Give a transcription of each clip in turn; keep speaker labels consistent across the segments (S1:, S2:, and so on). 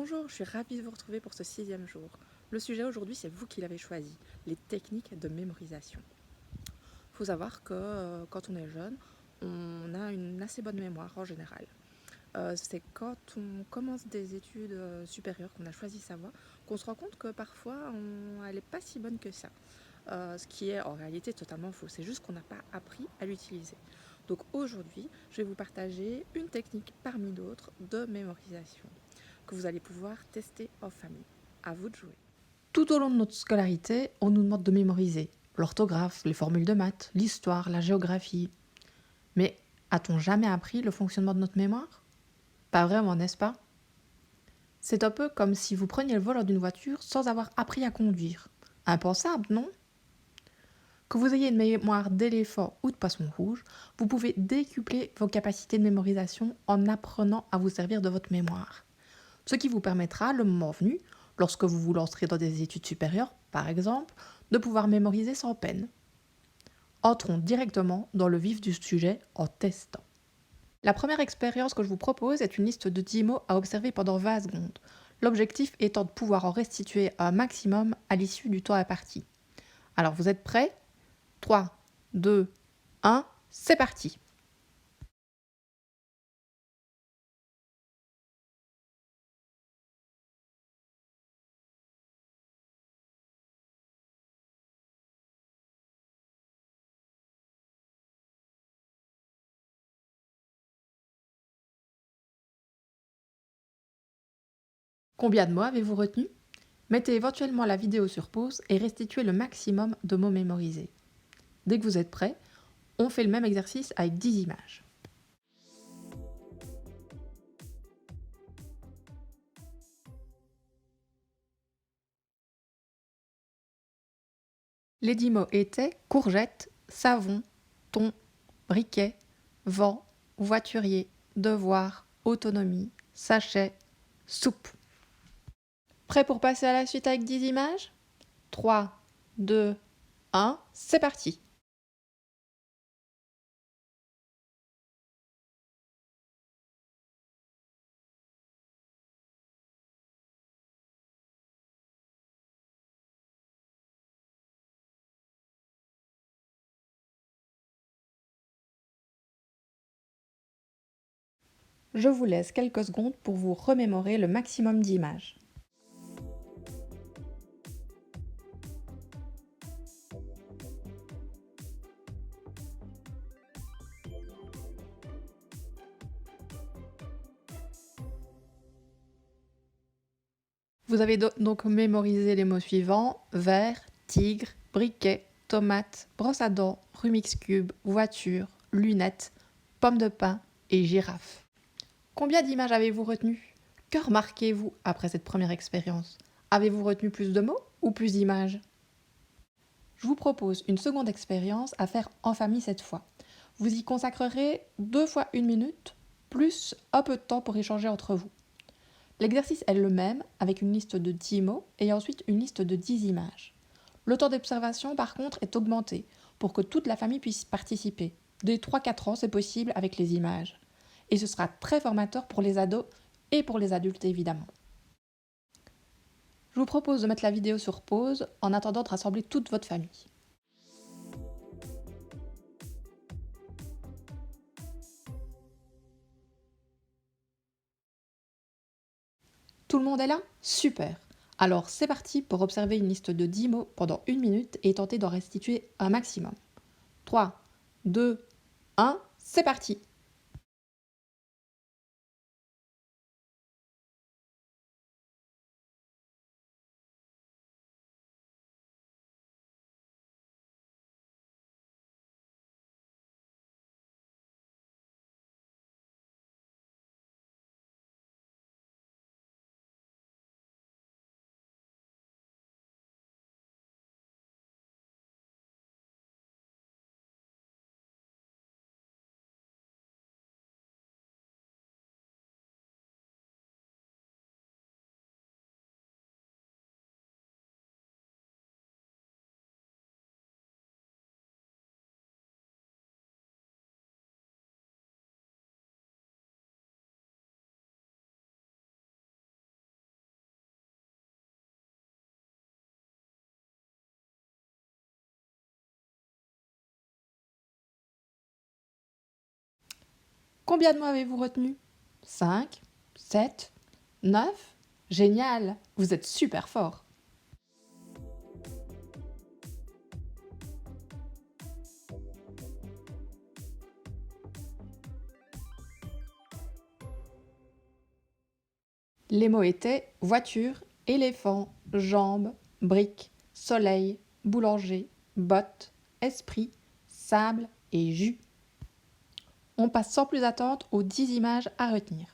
S1: Bonjour, je suis ravie de vous retrouver pour ce 6e jour. Le sujet aujourd'hui, c'est vous qui l'avez choisi, les techniques de mémorisation. Il faut savoir que quand on est jeune, on a une assez bonne mémoire en général. C'est quand on commence des études supérieures, qu'on a choisi sa voie, qu'on se rend compte que parfois, elle n'est pas si bonne que ça. Ce qui est en réalité totalement faux. C'est juste qu'on n'a pas appris à l'utiliser. Donc aujourd'hui, je vais vous partager une technique parmi d'autres de mémorisation que vous allez pouvoir tester en famille. À vous de jouer. Tout au long de notre scolarité, on nous demande de mémoriser l'orthographe, les formules de maths, l'histoire, la géographie. Mais a-t-on jamais appris le fonctionnement de notre mémoire? Pas vraiment, n'est-ce pas? C'est un peu comme si vous preniez le volant d'une voiture sans avoir appris à conduire. Impensable, non? Que vous ayez une mémoire d'éléphant ou de poisson rouge, vous pouvez décupler vos capacités de mémorisation en apprenant à vous servir de votre mémoire. Ce qui vous permettra, le moment venu, lorsque vous vous lancerez dans des études supérieures, par exemple, de pouvoir mémoriser sans peine. Entrons directement dans le vif du sujet en testant. La première expérience que je vous propose est une liste de 10 mots à observer pendant 20 secondes. L'objectif étant de pouvoir en restituer un maximum à l'issue du temps imparti. Alors vous êtes prêts? 3, 2, 1, c'est parti! Combien de mots avez-vous retenu? Mettez éventuellement la vidéo sur pause et restituez le maximum de mots mémorisés. Dès que vous êtes prêts, on fait le même exercice avec 10 images. Les 10 mots étaient courgette, savon, thon, briquet, vent, voiturier, devoir, autonomie, sachet, soupe. Prêt pour passer à la suite avec 10 images? 3, 2, 1, c'est parti! Je vous laisse quelques secondes pour vous remémorer le maximum d'images. Vous avez donc mémorisé les mots suivants: verre, tigre, briquet, tomate, brosse à dents, Rubik's Cube, voiture, lunettes, pomme de pin et girafe. Combien d'images avez-vous retenu? Que remarquez-vous après cette première expérience? Avez-vous retenu plus de mots ou plus d'images? Je vous propose une seconde expérience à faire en famille cette fois. Vous y consacrerez 2 fois 1 minute, plus un peu de temps pour échanger entre vous. L'exercice est le même, avec une liste de 10 mots et ensuite une liste de 10 images. Le temps d'observation, par contre, est augmenté pour que toute la famille puisse participer. Dès 3-4 ans, c'est possible avec les images. Et ce sera très formateur pour les ados et pour les adultes, évidemment. Je vous propose de mettre la vidéo sur pause en attendant de rassembler toute votre famille. Tout le monde est là? Super! Alors c'est parti pour observer une liste de 10 mots pendant 1 minute et tenter d'en restituer un maximum. 3, 2, 1, c'est parti! Combien de mots avez-vous retenu? 5, 7, 9? Génial, vous êtes super fort. Les mots étaient voiture, éléphant, jambe, brique, soleil, boulanger, botte, esprit, sable et jus. On passe sans plus attendre aux 10 images à retenir.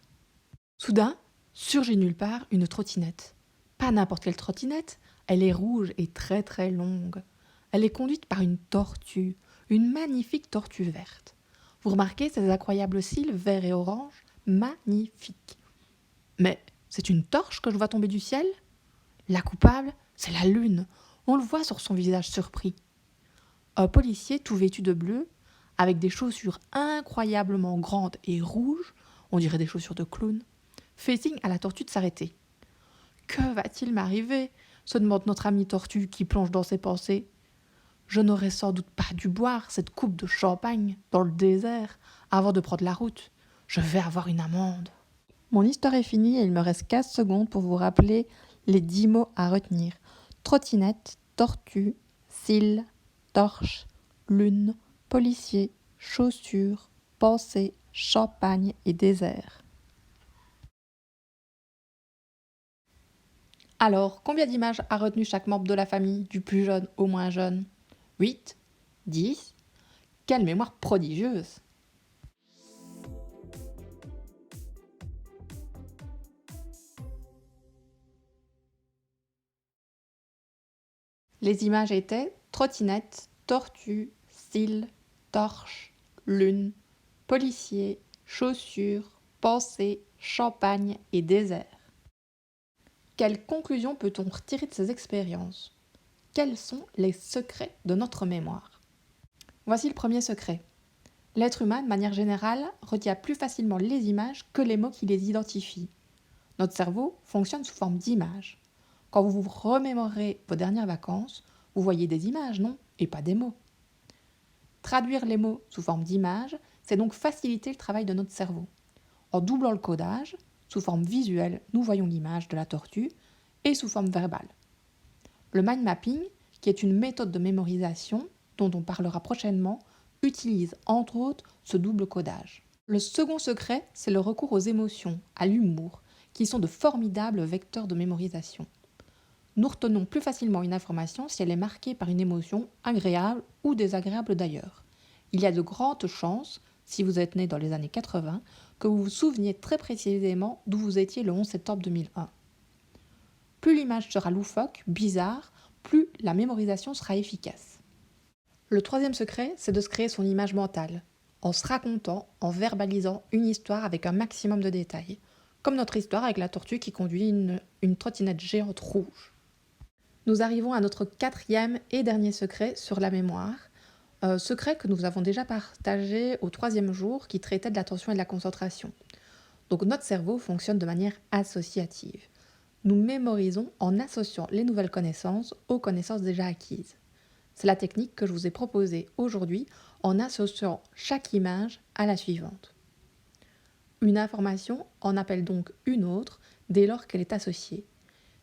S1: Soudain, surgit nulle part une trottinette. Pas n'importe quelle trottinette, elle est rouge et très très longue. Elle est conduite par une tortue, une magnifique tortue verte. Vous remarquez ces incroyables cils verts et orange? Magnifiques. Mais c'est une torche que je vois tomber du ciel? La coupable, c'est la lune. On le voit sur son visage surpris. Un policier tout vêtu de bleu, avec des chaussures incroyablement grandes et rouges, on dirait des chaussures de clown, fait signe à la tortue de s'arrêter. Que va-t-il m'arriver? Se demande notre ami tortue qui plonge dans ses pensées. Je n'aurais sans doute pas dû boire cette coupe de champagne dans le désert avant de prendre la route. Je vais avoir une amende. Mon histoire est finie et il me reste 15 secondes pour vous rappeler les 10 mots à retenir. Trottinette, tortue, cils, torche, lune, policier, chaussures, pensée, champagne et désert. Alors, combien d'images a retenu chaque membre de la famille, du plus jeune au moins jeune? 8? 10? Quelle mémoire prodigieuse! Les images étaient trottinette, tortue, cils, torche, lune, policier, chaussures, pensée, champagne et désert. Quelle conclusion peut-on retirer de ces expériences? Quels sont les secrets de notre mémoire? Voici le premier secret. L'être humain, de manière générale, retient plus facilement les images que les mots qui les identifient. Notre cerveau fonctionne sous forme d'images. Quand vous vous remémorez vos dernières vacances, vous voyez des images, non? Et pas des mots. Traduire les mots sous forme d'images, c'est donc faciliter le travail de notre cerveau. En doublant le codage, sous forme visuelle, nous voyons l'image de la tortue, et sous forme verbale. Le mind mapping, qui est une méthode de mémorisation dont on parlera prochainement, utilise entre autres ce double codage. Le second secret, c'est le recours aux émotions, à l'humour, qui sont de formidables vecteurs de mémorisation. Nous retenons plus facilement une information si elle est marquée par une émotion agréable ou désagréable d'ailleurs. Il y a de grandes chances, si vous êtes né dans les années 80, que vous vous souveniez très précisément d'où vous étiez le 11 septembre 2001. Plus l'image sera loufoque, bizarre, plus la mémorisation sera efficace. Le troisième secret, c'est de se créer son image mentale, en se racontant, en verbalisant une histoire avec un maximum de détails, comme notre histoire avec la tortue qui conduit une trottinette géante rouge. Nous arrivons à notre quatrième et dernier secret sur la mémoire, secret que nous avons déjà partagé au 3e jour qui traitait de l'attention et de la concentration. Donc notre cerveau fonctionne de manière associative. Nous mémorisons en associant les nouvelles connaissances aux connaissances déjà acquises. C'est la technique que je vous ai proposée aujourd'hui en associant chaque image à la suivante. Une information en appelle donc une autre dès lors qu'elle est associée.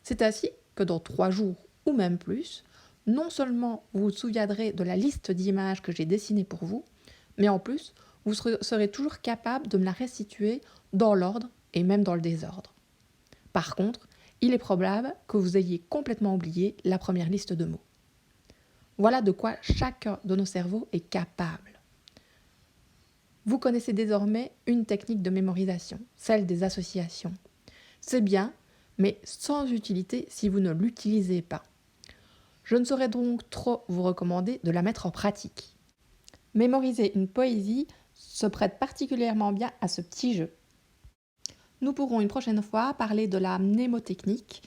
S1: C'est ainsi que dans 3 jours ou même plus, non seulement vous vous souviendrez de la liste d'images que j'ai dessinée pour vous, mais en plus, vous serez toujours capable de me la restituer dans l'ordre et même dans le désordre. Par contre, il est probable que vous ayez complètement oublié la première liste de mots. Voilà de quoi chacun de nos cerveaux est capable. Vous connaissez désormais une technique de mémorisation, celle des associations. C'est bien, mais sans utilité si vous ne l'utilisez pas. Je ne saurais donc trop vous recommander de la mettre en pratique. Mémoriser une poésie se prête particulièrement bien à ce petit jeu. Nous pourrons une prochaine fois parler de la mnémotechnique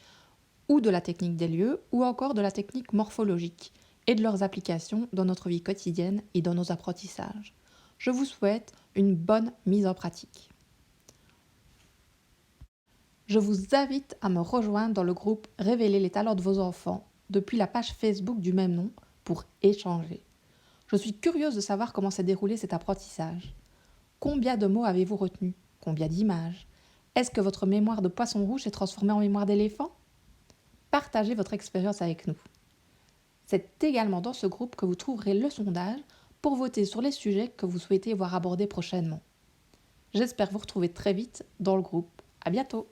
S1: ou de la technique des lieux ou encore de la technique morphologique et de leurs applications dans notre vie quotidienne et dans nos apprentissages. Je vous souhaite une bonne mise en pratique. Je vous invite à me rejoindre dans le groupe Révéler les talents de vos enfants depuis la page Facebook du même nom pour échanger. Je suis curieuse de savoir comment s'est déroulé cet apprentissage. Combien de mots avez-vous retenus? Combien d'images? Est-ce que votre mémoire de poisson rouge s'est transformée en mémoire d'éléphant? Partagez votre expérience avec nous. C'est également dans ce groupe que vous trouverez le sondage pour voter sur les sujets que vous souhaitez voir abordés prochainement. J'espère vous retrouver très vite dans le groupe. À bientôt!